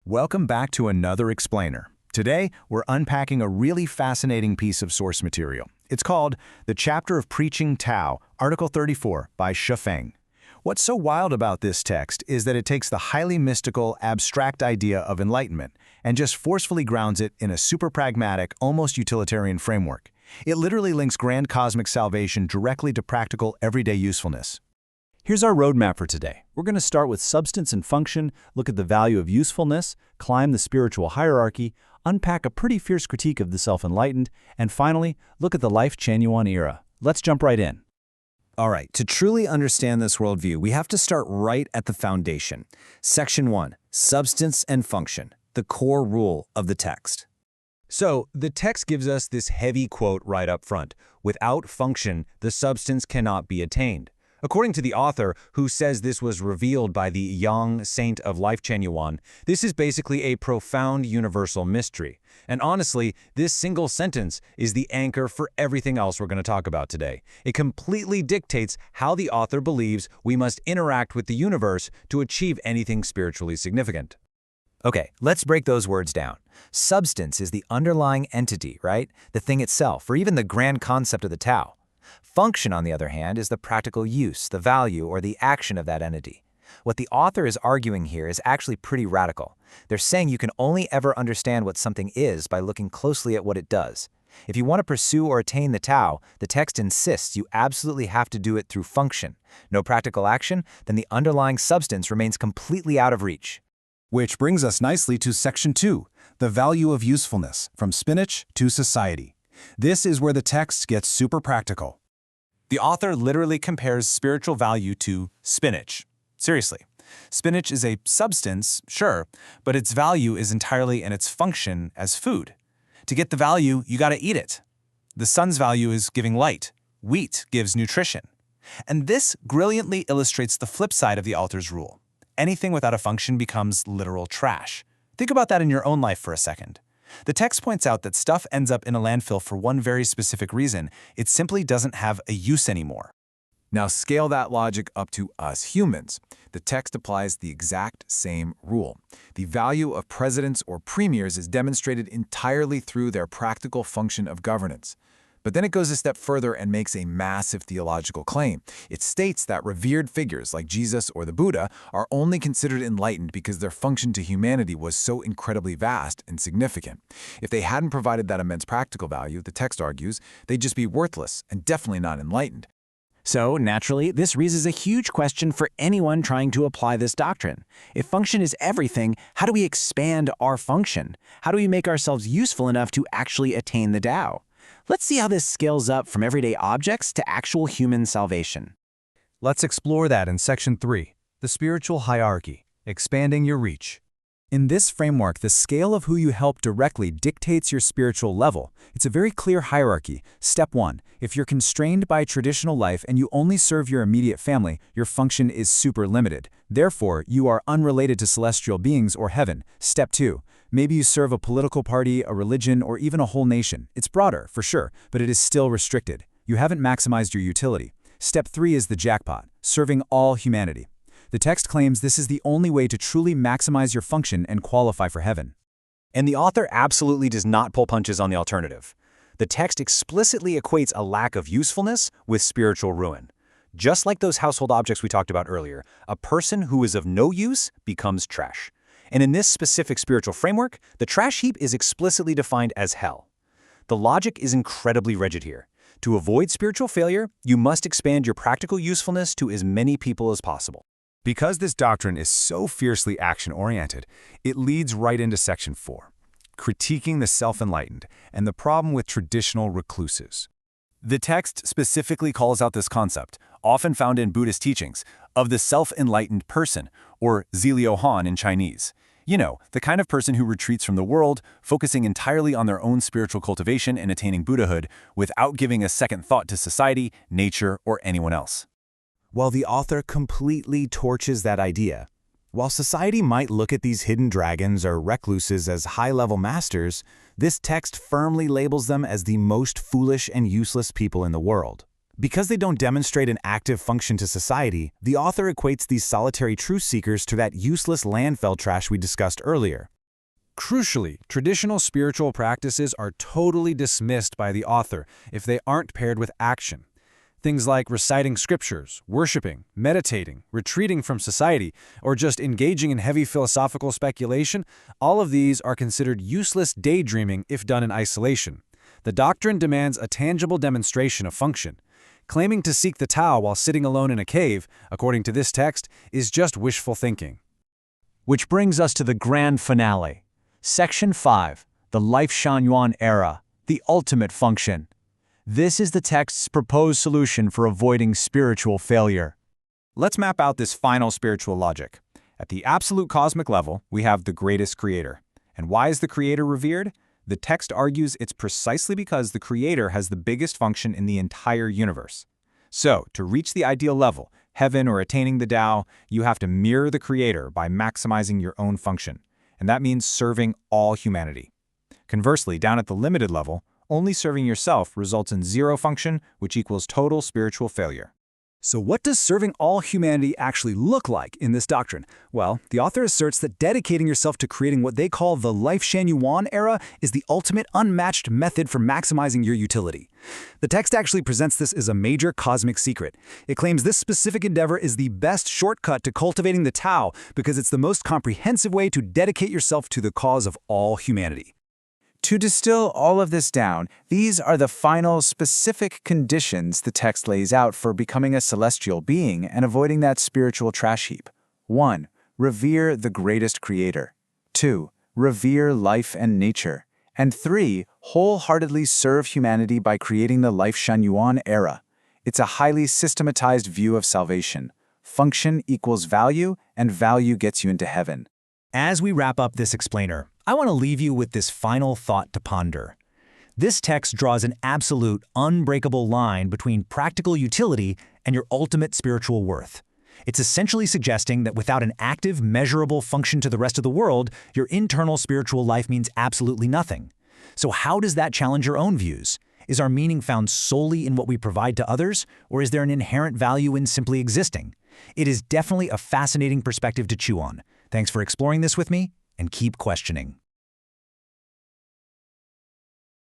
Welcome back to another explainer. Today, we're unpacking a really fascinating piece of source material. It's called The Chapter of Preaching Tao, Article 34 by Feng. What's so wild about this text is that it takes the highly mystical, abstract idea of enlightenment and just forcefully grounds it in a super pragmatic, almost utilitarian framework. It literally links grand cosmic salvation directly to practical, everyday usefulness. Here's our roadmap for today. We're going to start with substance and function, look at the value of usefulness, climb the spiritual hierarchy, unpack a pretty fierce critique of the self-enlightened, and finally, look at the Lifechanyuan era. Let's jump right in. All right, to truly understand this worldview, we have to start right at the foundation. Section 1, Substance and Function, the core rule of the text. So, the text gives us this heavy quote right up front. Without function, the substance cannot be attained. According to the author, who says this was revealed by the young saint of Lifechanyuan, this is basically a profound universal mystery. And honestly, this single sentence is the anchor for everything else we're going to talk about today. It completely dictates how the author believes we must interact with the universe to achieve anything spiritually significant. Okay, let's break those words down. Substance is the underlying entity, right? The thing itself, or even the grand concept of the Tao. Function, on the other hand, is the practical use, the value, or the action of that entity. What the author is arguing here is actually pretty radical. They're saying you can only ever understand what something is by looking closely at what it does. If you want to pursue or attain the Tao, the text insists you absolutely have to do it through function. No practical action, then the underlying substance remains completely out of reach. Which brings us nicely to Section 2, The Value of Usefulness, from Spinach to Society. This is where the text gets super practical. The author literally compares spiritual value to spinach. Seriously. Spinach is a substance, sure, but its value is entirely in its function as food. To get the value, you gotta eat it. The sun's value is giving light. Wheat gives nutrition. And this brilliantly illustrates the flip side of the author's rule. Anything without a function becomes literal trash. Think about that in your own life for a second. The text points out that stuff ends up in a landfill for one very specific reason. It simply doesn't have a use anymore. Now scale that logic up to us humans. The text applies the exact same rule. The value of presidents or premiers is demonstrated entirely through their practical function of governance. But then it goes a step further and makes a massive theological claim. It states that revered figures like Jesus or the Buddha are only considered enlightened because their function to humanity was so incredibly vast and significant. If they hadn't provided that immense practical value, the text argues, they'd just be worthless and definitely not enlightened. So, naturally, this raises a huge question for anyone trying to apply this doctrine. If function is everything, how do we expand our function? How do we make ourselves useful enough to actually attain the Tao? Let's see how this scales up from everyday objects to actual human salvation. Let's explore that in Section 3, The Spiritual Hierarchy, Expanding Your Reach. In this framework, the scale of who you help directly dictates your spiritual level. It's a very clear hierarchy. Step 1, if you're constrained by traditional life and you only serve your immediate family, your function is super limited. Therefore, you are unrelated to celestial beings or heaven. Step 2, maybe you serve a political party, a religion, or even a whole nation. It's broader, for sure, but it is still restricted. You haven't maximized your utility. Step 3 is the jackpot, serving all humanity. The text claims this is the only way to truly maximize your function and qualify for heaven. And the author absolutely does not pull punches on the alternative. The text explicitly equates a lack of usefulness with spiritual ruin. Just like those household objects we talked about earlier, a person who is of no use becomes trash. And in this specific spiritual framework, the trash heap is explicitly defined as hell. The logic is incredibly rigid here. To avoid spiritual failure, you must expand your practical usefulness to as many people as possible. Because this doctrine is so fiercely action-oriented, it leads right into Section 4, critiquing the self-enlightened and the problem with traditional recluses. The text specifically calls out this concept, often found in Buddhist teachings, of the self-enlightened person, or Ziliu in Chinese. You know, the kind of person who retreats from the world, focusing entirely on their own spiritual cultivation and attaining Buddhahood without giving a second thought to society, nature, or anyone else. While the author completely torches that idea, while society might look at these hidden dragons or recluses as high-level masters, this text firmly labels them as the most foolish and useless people in the world. Because they don't demonstrate an active function to society, the author equates these solitary truth seekers to that useless landfill trash we discussed earlier. Crucially, traditional spiritual practices are totally dismissed by the author if they aren't paired with action. Things like reciting scriptures, worshiping, meditating, retreating from society, or just engaging in heavy philosophical speculation, all of these are considered useless daydreaming if done in isolation. The doctrine demands a tangible demonstration of function. Claiming to seek the Tao while sitting alone in a cave, according to this text, is just wishful thinking. Which brings us to the grand finale. Section 5, the Lifechanyuan era, the ultimate function. This is the text's proposed solution for avoiding spiritual failure. Let's map out this final spiritual logic. At the absolute cosmic level, we have the greatest creator. And why is the creator revered? The text argues it's precisely because the creator has the biggest function in the entire universe. So, to reach the ideal level, heaven or attaining the Tao, you have to mirror the creator by maximizing your own function. And that means serving all humanity. Conversely, down at the limited level, only serving yourself results in zero function, which equals total spiritual failure. So what does serving all humanity actually look like in this doctrine? Well, the author asserts that dedicating yourself to creating what they call the Lifechanyuan era is the ultimate unmatched method for maximizing your utility. The text actually presents this as a major cosmic secret. It claims this specific endeavor is the best shortcut to cultivating the Tao because it's the most comprehensive way to dedicate yourself to the cause of all humanity. To distill all of this down, these are the final specific conditions the text lays out for becoming a celestial being and avoiding that spiritual trash heap. 1. Revere the greatest creator. 2. Revere life and nature. And 3. Wholeheartedly serve humanity by creating the Lifechanyuan era. It's a highly systematized view of salvation. Function equals value, and value gets you into heaven. As we wrap up this explainer, I want to leave you with this final thought to ponder. This text draws an absolute, unbreakable line between practical utility and your ultimate spiritual worth. It's essentially suggesting that without an active, measurable function to the rest of the world, your internal spiritual life means absolutely nothing. So how does that challenge your own views? Is our meaning found solely in what we provide to others, or is there an inherent value in simply existing? It is definitely a fascinating perspective to chew on. Thanks for exploring this with me, and keep questioning.